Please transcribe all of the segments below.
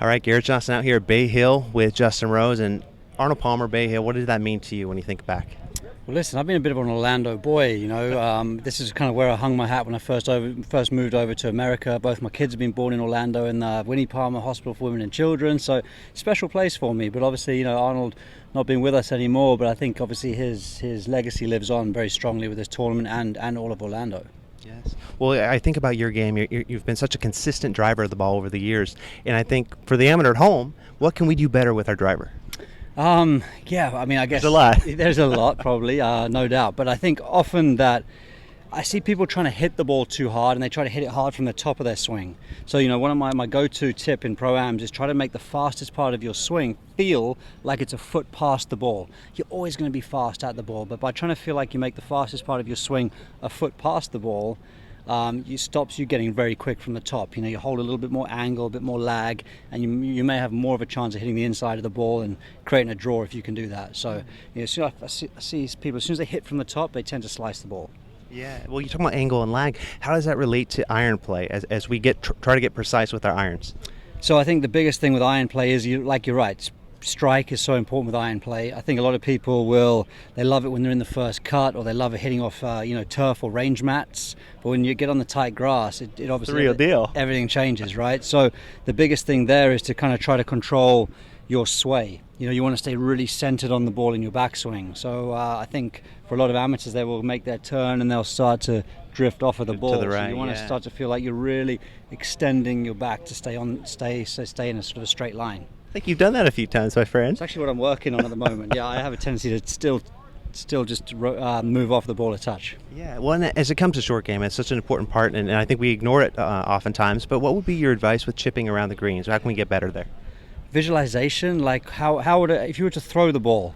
All right, Garrett Johnson out here at Bay Hill with Justin Rose and Arnold Palmer. Bay Hill, what did that mean to you when you think back? Well, listen, I've been a bit of an Orlando boy, This is kind of where I hung my hat when I first moved over to America. Both my kids have been born in Orlando in the Winnie Palmer Hospital for Women and Children, so special place for me. But obviously, Arnold not being with us anymore, but I think obviously his legacy lives on very strongly with this tournament and all of Orlando. Yes. Well, I think about your game. You've been such a consistent driver of the ball over the years, and I think for the amateur at home, what can we do better with our driver? I guess there's a lot. There's a lot, probably, no doubt. But I think often that I see people trying to hit the ball too hard, and they try to hit it hard from the top of their swing. So, one of my go-to tip in Pro-Ams is try to make the fastest part of your swing feel like it's a foot past the ball. You're always going to be fast at the ball, but by trying to feel like you make the fastest part of your swing a foot past the ball, it stops you getting very quick from the top. You hold a little bit more angle, a bit more lag, and you may have more of a chance of hitting the inside of the ball and creating a draw if you can do that. So, I see people, as soon as they hit from the top, they tend to slice the ball. Yeah, well, you're talking about angle and lag. How does that relate to iron play as we try to get precise with our irons? So I think the biggest thing with iron play is, you're right, strike is so important with iron play. I think a lot of people they love it when they're in the first cut, or they love it hitting off turf or range mats. But when you get on the tight grass, it obviously, it's the real deal. Everything changes, right? So the biggest thing there is to kind of try to control your sway. You want to stay really centered on the ball in your backswing. So I think for a lot of amateurs, they will make their turn and they'll start to drift off of the ball. To the right, so you want to start to feel like you're really extending your back to stay in a sort of a straight line. I think you've done that a few times, my friend. It's actually what I'm working on at the moment. Yeah, I have a tendency to still just move off the ball a touch. Yeah, well, and as it comes to short game, it's such an important part, and I think we ignore it oftentimes. But what would be your advice with chipping around the greens? How can we get better there? Visualization, like how would if you were to throw the ball,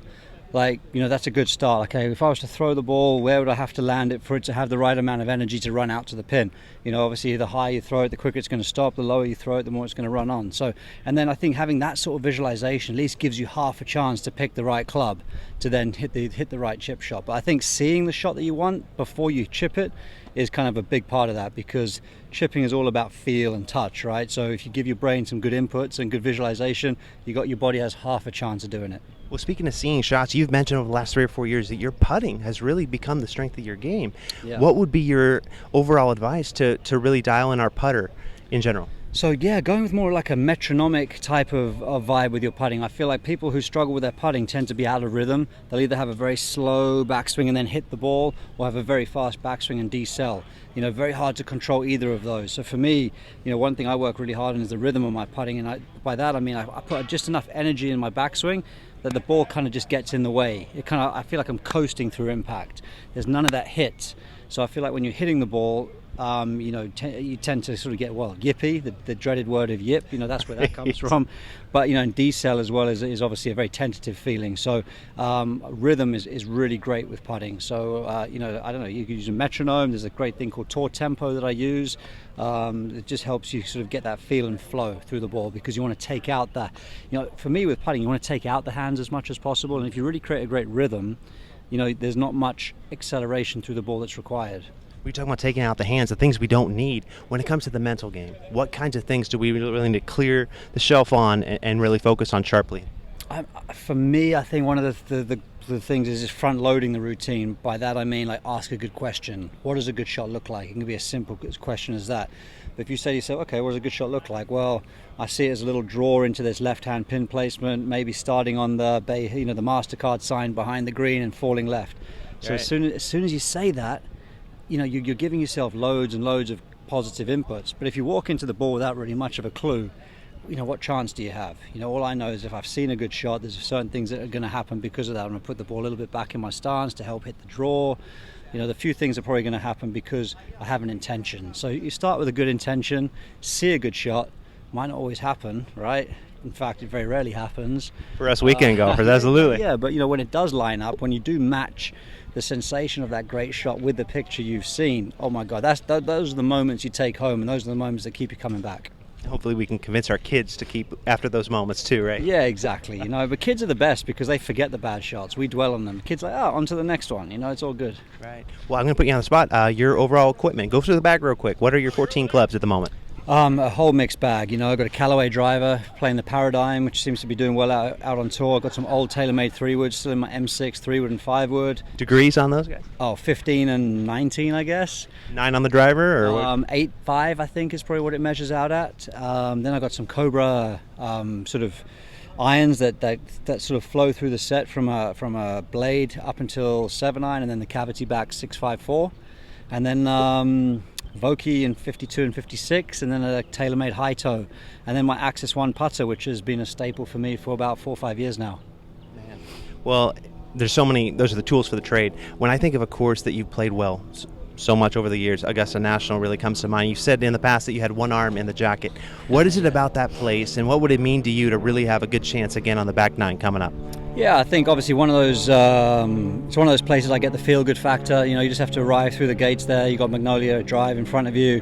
that's a good start. Okay, if I was to throw the ball, where would I have to land it for it to have the right amount of energy to run out to the pin? Obviously the higher you throw it, the quicker it's going to stop. The lower you throw it, the more it's going to run on. So, and then I think having that sort of visualization at least gives you half a chance to pick the right club to then hit the right chip shot. But I think seeing the shot that you want before you chip it is kind of a big part of that, because chipping is all about feel and touch, right? So if you give your brain some good inputs and good visualization, your body has half a chance of doing it. Well, speaking of seeing shots, you've mentioned over the last 3 or 4 years that your putting has really become the strength of your game. Yeah. What would be your overall advice to really dial in our putter in general? So going with more like a metronomic type of vibe with your putting. I feel like people who struggle with their putting tend to be out of rhythm. They'll either have a very slow backswing and then hit the ball, or have a very fast backswing and decel. Very hard to control either of those. So for me, one thing I work really hard on is the rhythm of my putting, and by that I mean I put just enough energy in my backswing that the ball kind of just gets in the way. I feel like I'm coasting through impact. There's none of that hit. So I feel like when you're hitting the ball, you tend to sort of get yippy, the dreaded word of yip. That's where that comes from. But and decel as well is obviously a very tentative feeling. So rhythm is really great with putting. So I don't know, you can use a metronome. There's a great thing called tour tempo that I use. It just helps you sort of get that feel and flow through the ball, because you want to take out that. For me with putting, you want to take out the hands as much as possible. And if you really create a great rhythm, there's not much acceleration through the ball that's required. We're talking about taking out the hands, the things we don't need. When it comes to the mental game, what kinds of things do we really need to clear the shelf on and really focus on sharply? For me, I think one of the things is just front loading the routine. By that I mean, like, ask a good question. What does a good shot look like? It can be as simple question as that. But if you say to yourself, okay, what does a good shot look like? Well, I see it as a little draw into this left-hand pin placement, maybe starting on the the MasterCard sign behind the green and falling left. So Right. as soon as you say that, you're giving yourself loads and loads of positive inputs. But if you walk into the ball without really much of a clue, what chance do you have? All I know is if I've seen a good shot, there's certain things that are going to happen because of that. I'm going to put the ball a little bit back in my stance to help hit the draw. The few things are probably going to happen because I have an intention. So you start with a good intention, see a good shot. Might not always happen, right? In fact, it very rarely happens. For us weekend golfers, absolutely. Yeah, but when it does line up, when you do match the sensation of that great shot with the picture you've seen, oh my God, those are the moments you take home, and those are the moments that keep you coming back. Hopefully we can convince our kids to keep after those moments too, right? Yeah, exactly. But kids are the best because they forget the bad shots. We dwell on them. Kids are like, on to the next one. It's all good. Right. Well, I'm going to put you on the spot. Your overall equipment. Go through the bag real quick. What are your 14 clubs at the moment? A whole mixed bag. I've got a Callaway driver playing the Paradigm, which seems to be doing well out on tour. I've got some old TaylorMade 3-wood still in my M6 3-wood and 5-wood. Degrees on those guys? Oh, 15 and 19, I guess. 9 on the driver, or what? 8.5, I think, is probably what it measures out at. Then I've got some Cobra sort of irons that sort of flow through the set from a blade up until 7-iron, and then the cavity back 654, and then Vokey in 52 and 56, and then a TaylorMade high toe, and then my Axis 1 putter, which has been a staple for me for about 4 or 5 years now. Man. Well, there's so many. Those are the tools for the trade. When I think of a course that you've played well so much over the years, Augusta National really comes to mind. You said in the past that you had one arm in the jacket. What is it about that place, and what would it mean to you to really have a good chance again on the back nine coming up? Yeah, I think obviously one of those it's one of those places I get the feel-good factor. You just have to arrive through the gates there. You got Magnolia Drive in front of you.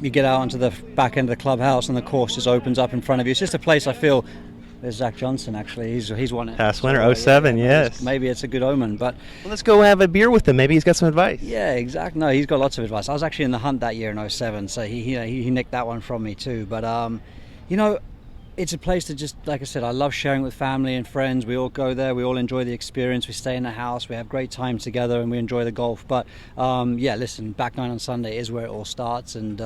You get out onto the back end of the clubhouse, and the course just opens up in front of you. It's just a place I feel. There's Zach Johnson, actually. He's won it. Past winner, 07, yes. Maybe it's a good omen, but well, let's go have a beer with him. Maybe he's got some advice. Yeah, exactly. No, he's got lots of advice. I was actually in the hunt that year in 07, so he nicked that one from me too. But it's a place that, just like I said, I love sharing with family and friends. We all go there, we all enjoy the experience, we stay in the house, we have great time together, and we enjoy the golf. But listen, back nine on Sunday is where it all starts, and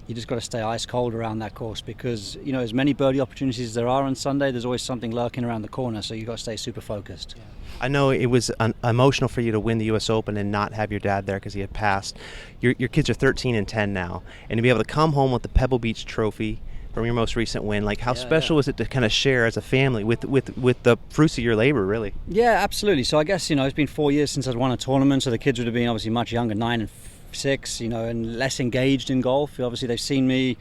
you just got to stay ice cold around that course, because as many birdie opportunities as there are on Sunday, there's always something lurking around the corner, so you got to stay super focused. Yeah. I know it was emotional for you to win the U.S. Open and not have your dad there because he had passed. Your kids are 13 and 10 now, and to be able to come home with the Pebble Beach trophy from your most recent win, like how special is it to kind of share as a family with the fruits of your labor, really? Yeah, absolutely. So I guess it's been 4 years since I'd won a tournament, so the kids would have been obviously much younger, 9 and 6, and less engaged in golf. Obviously they've seen me,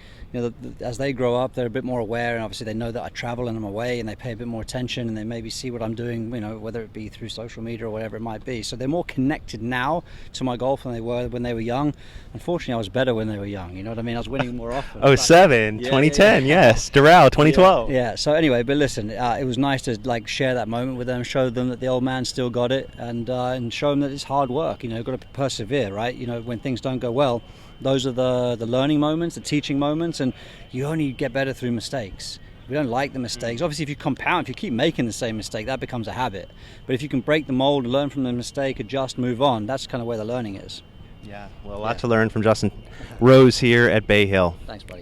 as they grow up, they're a bit more aware, and obviously they know that I travel and I'm away, and they pay a bit more attention, and they maybe see what I'm doing, whether it be through social media or whatever it might be. So they're more connected now to my golf than they were when they were young. Unfortunately, I was better when they were young. You know what I mean? I was winning more often. 07, 2010, yes. Doral, 2012. Yeah. So anyway, but listen, it was nice to share that moment with them, show them that the old man still got it, and show them that it's hard work. You've got to persevere, right? When things don't go well, those are the learning moments, the teaching moments, and you only get better through mistakes. We don't like the mistakes. Obviously, if you keep making the same mistake, that becomes a habit. But if you can break the mold, learn from the mistake, adjust, move on, that's kind of where the learning is. Yeah, well, a lot to learn from Justin Rose here at Bay Hill. Thanks, buddy.